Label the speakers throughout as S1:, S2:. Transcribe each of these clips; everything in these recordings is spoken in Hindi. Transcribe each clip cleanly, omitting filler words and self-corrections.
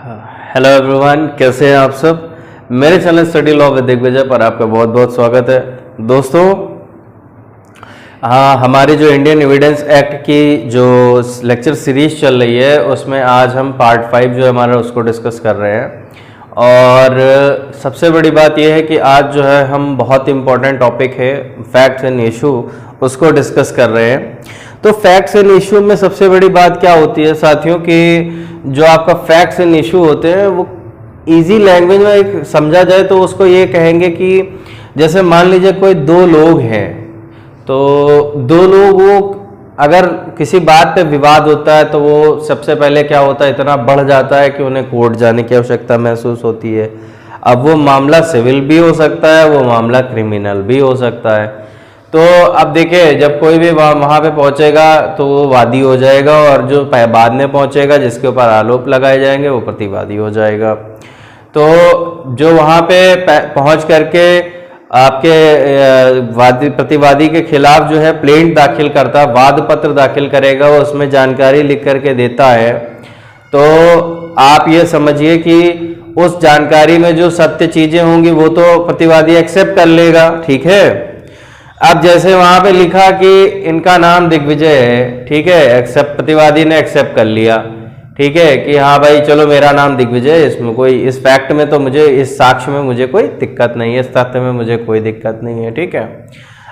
S1: हेलो एवरीवन, कैसे हैं आप सब। मेरे channel study law with Digvijay पर आपका बहुत बहुत स्वागत है। दोस्तों, हमारी जो इंडियन एविडेंस एक्ट की जो लेक्चर सीरीज चल रही है उसमें आज हम पार्ट 5 जो है हमारा उसको डिस्कस कर रहे हैं। और सबसे बड़ी बात यह है कि आज जो है हम बहुत इम्पोर्टेंट टॉपिक है फैक्ट्स एंड इशू उसको डिस्कस कर रहे हैं। तो फैक्ट्स एंड इशू में सबसे बड़ी बात क्या होती है साथियों कि जो आपका फैक्ट्स एंड इशू होते हैं वो इजी लैंग्वेज में एक समझा जाए तो उसको ये कहेंगे कि जैसे मान लीजिए कोई दो लोग हैं, तो दो लोग वो अगर किसी बात पे विवाद होता है तो वो सबसे पहले क्या होता है, इतना बढ़ जाता है कि उन्हें कोर्ट जाने की आवश्यकता महसूस होती है। अब वो मामला सिविल भी हो सकता है, वो मामला क्रिमिनल भी हो सकता है। तो अब देखिए, जब कोई भी वहाँ पे पहुंचेगा तो वो वादी हो जाएगा और जो बाद में पहुंचेगा जिसके ऊपर आरोप लगाए जाएंगे वो प्रतिवादी हो जाएगा। तो जो वहाँ पे पहुंच करके आपके प्रतिवादी के खिलाफ जो है प्लेंट दाखिल करता है, वाद पत्र दाखिल करेगा, वो उसमें जानकारी लिख करके देता है। तो आप ये समझिए कि उस जानकारी में जो सत्य चीजें होंगी वो तो प्रतिवादी एक्सेप्ट कर लेगा, ठीक है। अब जैसे वहां पे लिखा कि इनका नाम दिग्विजय है, ठीक है, एक्सेप्ट प्रतिवादी ने एक्सेप्ट कर लिया, ठीक है, कि हाँ भाई चलो मेरा नाम दिग्विजय है, इसमें कोई इस फैक्ट में तो मुझे इस साक्ष्य में मुझे कोई दिक्कत नहीं है, इस तथ्य में मुझे कोई दिक्कत नहीं है, ठीक है।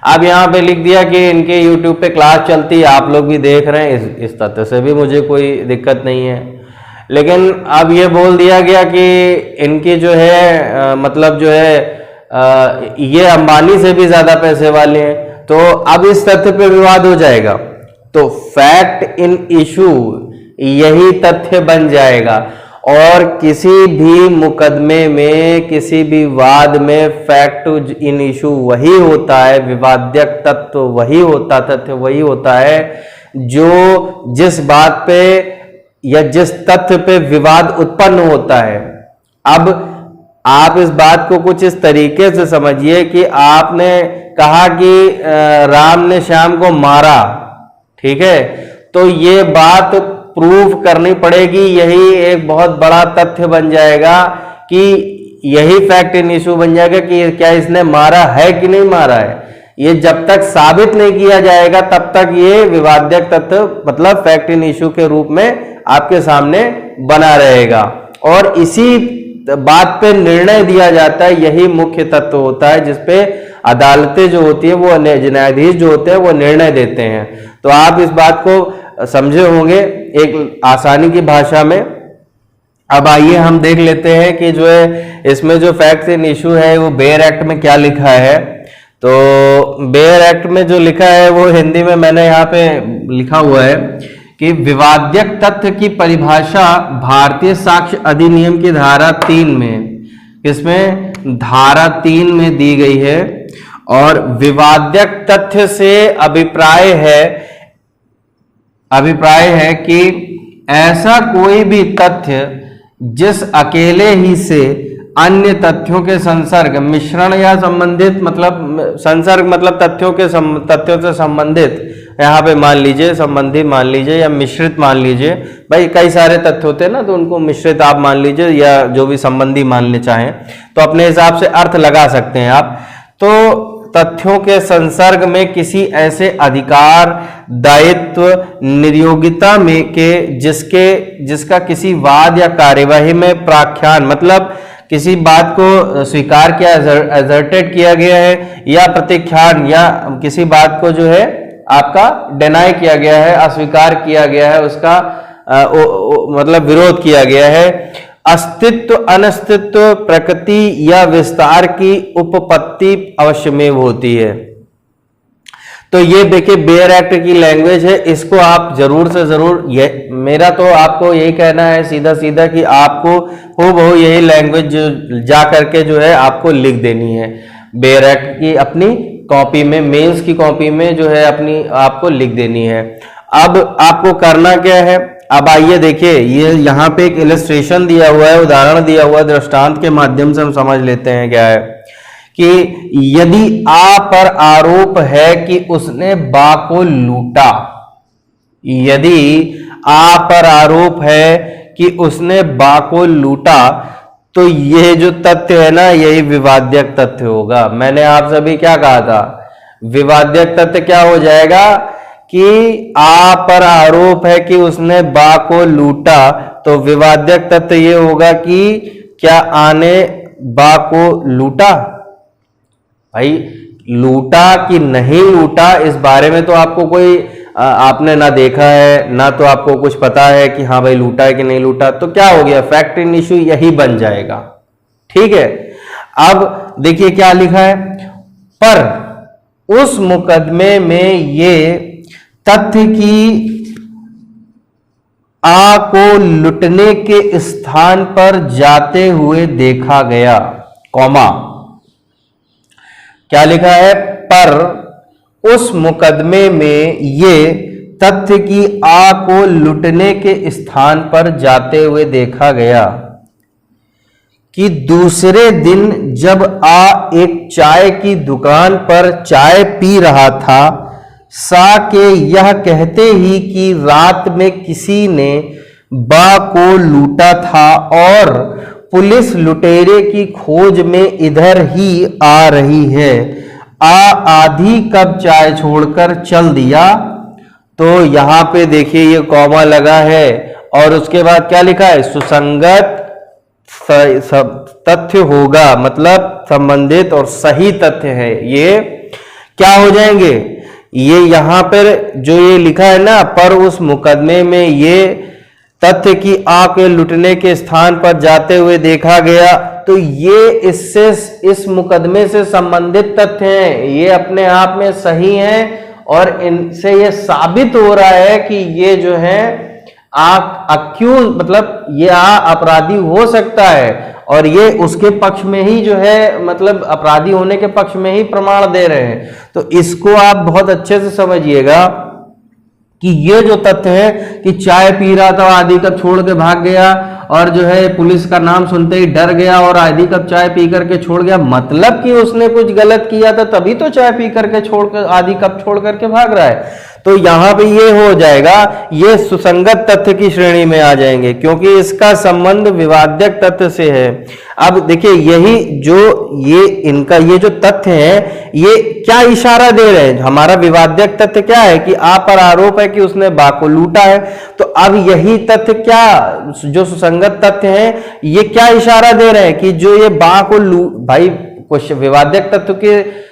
S1: अब यहाँ पे लिख दिया कि इनके यूट्यूब पे क्लास चलती है, आप लोग भी देख रहे हैं, इस तथ्य से भी मुझे कोई दिक्कत नहीं है। लेकिन अब ये बोल दिया गया कि इनकी जो है मतलब जो है ये अंबानी से भी ज्यादा पैसे वाले हैं, तो अब इस तथ्य पे विवाद हो जाएगा। तो फैक्ट इन इशू यही तथ्य बन जाएगा और किसी भी मुकदमे में, किसी भी वाद में फैक्ट इन इशू वही होता है, विवाद्यक तत्व वही होता, तथ्य वही होता है जो जिस बात पे या जिस तथ्य पे विवाद उत्पन्न होता है। अब आप इस बात को कुछ इस तरीके से समझिए कि आपने कहा कि राम ने श्याम को मारा, ठीक है, तो ये बात प्रूव करनी पड़ेगी, यही एक बहुत बड़ा तथ्य बन जाएगा कि यही फैक्ट इन इशू बन जाएगा कि क्या इसने मारा है कि नहीं मारा है। ये जब तक साबित नहीं किया जाएगा तब तक ये विवाद्यक तथ्य मतलब फैक्ट इन इशू के रूप में आपके सामने बना रहेगा और इसी बात पे निर्णय दिया जाता है। यही मुख्य तत्व होता है जिसपे अदालतें जो होती है वो न्यायाधीश जो होते हैं वो निर्णय देते हैं। तो आप इस बात को समझे होंगे एक आसानी की भाषा में। अब आइए हम देख लेते हैं कि जो है इसमें जो फैक्ट इन इशू है वो बेयर एक्ट में क्या लिखा है। तो बेयर एक्ट में जो लिखा है वो हिंदी में मैंने यहाँ पे लिखा हुआ है कि विवाद्यक तथ्य की परिभाषा भारतीय साक्ष्य अधिनियम की धारा 3 में, इसमें धारा 3 में दी गई है। और विवाद्यक तथ्य से अभिप्राय है कि ऐसा कोई भी तथ्य जिस अकेले ही से अन्य तथ्यों के संसर्ग, मिश्रण या संबंधित, मतलब संसर्ग मतलब तथ्यों से संबंधित, यहाँ पे मान लीजिए संबंधी मान लीजिए या मिश्रित मान लीजिए, भाई कई सारे तथ्य होते हैं ना, तो उनको मिश्रित आप मान लीजिए या जो भी संबंधी मानने चाहें तो अपने हिसाब से अर्थ लगा सकते हैं आप। तो तथ्यों के संसर्ग में किसी ऐसे अधिकार, दायित्व, निर्योग्यता में के जिसका किसी वाद या कार्यवाही में प्राख्यान मतलब किसी बात को स्वीकार किया, एजर्टेड किया गया है, या प्रत्याख्यान या किसी बात को जो है आपका डिनाई किया गया है, अस्वीकार किया गया है, उसका मतलब विरोध किया गया है। अस्तित्व, अनस्तित्व, प्रकृति या विस्तार की उपपत्ति अवश्यमेव होती है। तो ये देखिए बेयर एक्ट की लैंग्वेज है, इसको आप जरूर से जरूर, मेरा तो आपको यही कहना है सीधा सीधा कि आपको हूबहू यही लैंग्वेज जा करके जो है आपको लिख देनी है बेयर एक्ट की, अपनी कॉपी में, मेंस की कॉपी में जो है अपनी आपको लिख देनी है। अब आपको करना क्या है, अब आइए देखिए, ये यहाँ पे एक इलस्ट्रेशन दिया हुआ है, उदाहरण दिया हुआ है, दृष्टांत के माध्यम से हम समझ लेते हैं क्या है कि यदि आ पर आरोप है कि उसने बा को लूटा, यदि आ पर आरोप है कि उसने बा को लूटा, तो ये जो तथ्य है ना, यही विवाद्यक तथ्य होगा। मैंने आप सभी क्या कहा था, विवाद्यक तथ्य क्या हो जाएगा कि आ पर आरोप है कि उसने बा को लूटा, तो विवाद्यक तथ्य ये होगा कि क्या आ ने बा को लूटा। भाई लूटा कि नहीं लूटा इस बारे में तो आपको कोई आपने ना देखा है ना तो आपको कुछ पता है कि हाँ भाई लूटा है कि नहीं लूटा, तो क्या हो गया, फैक्ट इन इश्यू यही बन जाएगा। ठीक है, अब देखिए क्या लिखा है, पर उस मुकदमे में ये तथ्य कि आ को लुटने के स्थान पर जाते हुए देखा गया, कॉमा क्या लिखा है, पर उस मुकदमे में ये तथ्य कि आ को लुटने के स्थान पर जाते हुए देखा गया कि दूसरे दिन जब आ एक चाय की दुकान पर चाय पी रहा था, सा के यह कहते ही कि रात में किसी ने बा को लूटा था और पुलिस लुटेरे की खोज में इधर ही आ रही है, आधी कप चाय छोड़कर चल दिया। तो यहां पे देखिए ये कॉमा लगा है और उसके बाद क्या लिखा है, सुसंगत तथ्य होगा, मतलब संबंधित और सही तथ्य है। ये क्या हो जाएंगे, ये यहां पर जो ये लिखा है ना, पर उस मुकदमे में ये तथ्य कि आ के लुटने के स्थान पर जाते हुए देखा गया, तो ये इससे इस मुकदमे से संबंधित तथ्य हैं, ये अपने आप में सही हैं और इनसे ये साबित हो रहा है कि ये जो है अक्यूज, मतलब ये अपराधी हो सकता है और ये उसके पक्ष में ही जो है, मतलब अपराधी होने के पक्ष में ही प्रमाण दे रहे हैं। तो इसको आप बहुत अच्छे से समझिएगा कि ये जो तथ्य है कि चाय पी रहा था, आधी कप छोड़ के भाग गया और जो है पुलिस का नाम सुनते ही डर गया और आधी कप चाय पी करके छोड़ गया, मतलब कि उसने कुछ गलत किया था तभी तो चाय पी करके छोड़कर आधी कप छोड़ करके भाग रहा है। तो यहां पे ये हो जाएगा, ये सुसंगत तथ्य की श्रेणी में आ जाएंगे क्योंकि इसका संबंध विवाद्यक तथ्य से है। अब देखिए यही जो ये इनका ये जो तथ्य है ये क्या इशारा दे रहे हैं, हमारा विवाद्यक तथ्य क्या है कि आ पर आरोप है कि उसने बा को लूटा है, तो अब यही तथ्य क्या जो सुसंगत तथ्य है ये क्या इशारा दे रहे हैं कि जो ये बा को भाई कुछ विवाद्यक तथ्य के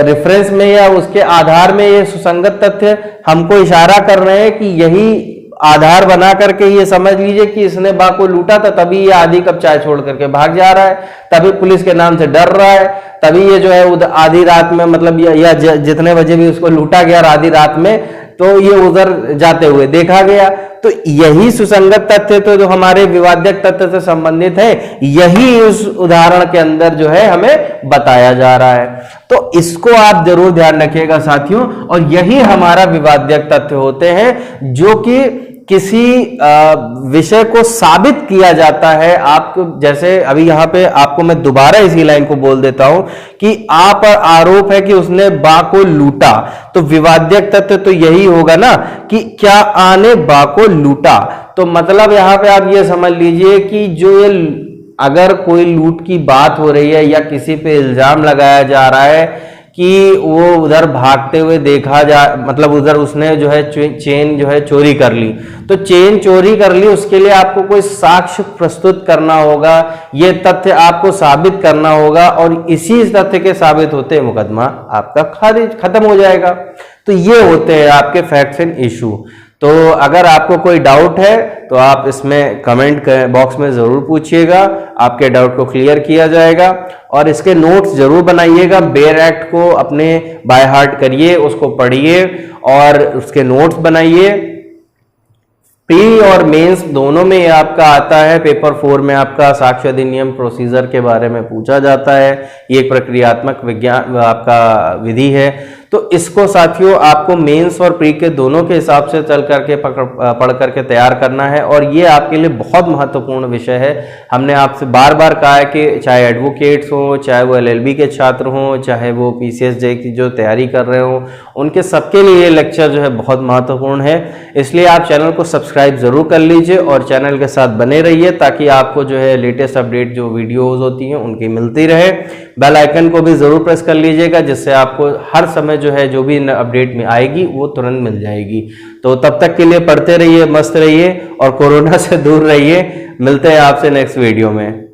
S1: रेफरेंस में या उसके आधार में ये सुसंगत तथ्य हमको इशारा कर रहे हैं कि यही आधार बना करके ये समझ लीजिए कि इसने बा को लूटा था, तभी ये आधी कप चाय छोड़ करके भाग जा रहा है, तभी पुलिस के नाम से डर रहा है, तभी ये जो है आधी रात में, मतलब या जितने बजे भी उसको लूटा गया आधी रात में, तो ये उधर जाते हुए देखा गया। तो यही सुसंगत तथ्य तो जो हमारे विवाद्यक तथ्य से संबंधित है, यही उस उदाहरण के अंदर जो है हमें बताया जा रहा है। तो इसको आप जरूर ध्यान रखिएगा साथियों, और यही हमारा विवाद्यक तथ्य होते हैं जो कि किसी विषय को साबित किया जाता है। आपको जैसे अभी यहां पे आपको मैं दोबारा इसी लाइन को बोल देता हूं कि आ पर आरोप है कि उसने बा को लूटा, तो विवाद्यक तथ्य तो यही होगा ना कि क्या आ ने बा को लूटा। तो मतलब यहां पे आप ये समझ लीजिए कि जो ये अगर कोई लूट की बात हो रही है या किसी पे इल्जाम लगाया जा रहा है कि वो उधर भागते हुए देखा जा, मतलब उधर उसने जो है चेन जो है चोरी कर ली, तो चेन चोरी कर ली उसके लिए आपको कोई साक्ष्य प्रस्तुत करना होगा, ये तथ्य आपको साबित करना होगा और इसी तथ्य के साबित होते मुकदमा आपका खत्म हो जाएगा। तो ये होते हैं आपके फैक्ट्स एंड इशू। तो अगर आपको कोई डाउट है तो आप इसमें कमेंट बॉक्स में जरूर पूछिएगा, आपके डाउट को क्लियर किया जाएगा। और इसके नोट्स जरूर बनाइएगा, बेयर एक्ट को अपने बाय हार्ट करिए, उसको पढ़िए और उसके नोट्स बनाइए। प्री और मेंस दोनों में ये आपका आता है। पेपर 4 में आपका साक्ष्य अधिनियम प्रोसीजर के बारे में पूछा जाता है, ये एक प्रक्रियात्मक विज्ञान आपका विधि है। तो इसको साथियों आपको मेंस और प्री के दोनों के हिसाब से चल करके पढ़ करके तैयार करना है, और ये आपके लिए बहुत महत्वपूर्ण विषय है। हमने आपसे बार बार कहा है कि चाहे एडवोकेट्स हो, चाहे वो एलएलबी के छात्र हों, चाहे वो पीसीएस जे की जो तैयारी कर रहे हो, उनके सबके लिए ये लेक्चर जो है बहुत महत्वपूर्ण है। इसलिए आप चैनल को सब्सक्राइब जरूर कर लीजिए और चैनल के साथ बने रहिए, ताकि आपको जो है लेटेस्ट अपडेट जो वीडियोस होती हैं उनकी मिलती रहे। बेल आइकन को भी जरूर प्रेस कर लीजिएगा, जिससे आपको हर समय जो है जो भी अपडेट में आएगी वो तुरंत मिल जाएगी। तो तब तक के लिए पढ़ते रहिए, मस्त रहिए और कोरोना से दूर रहिए। मिलते हैं आपसे नेक्स्ट वीडियो में।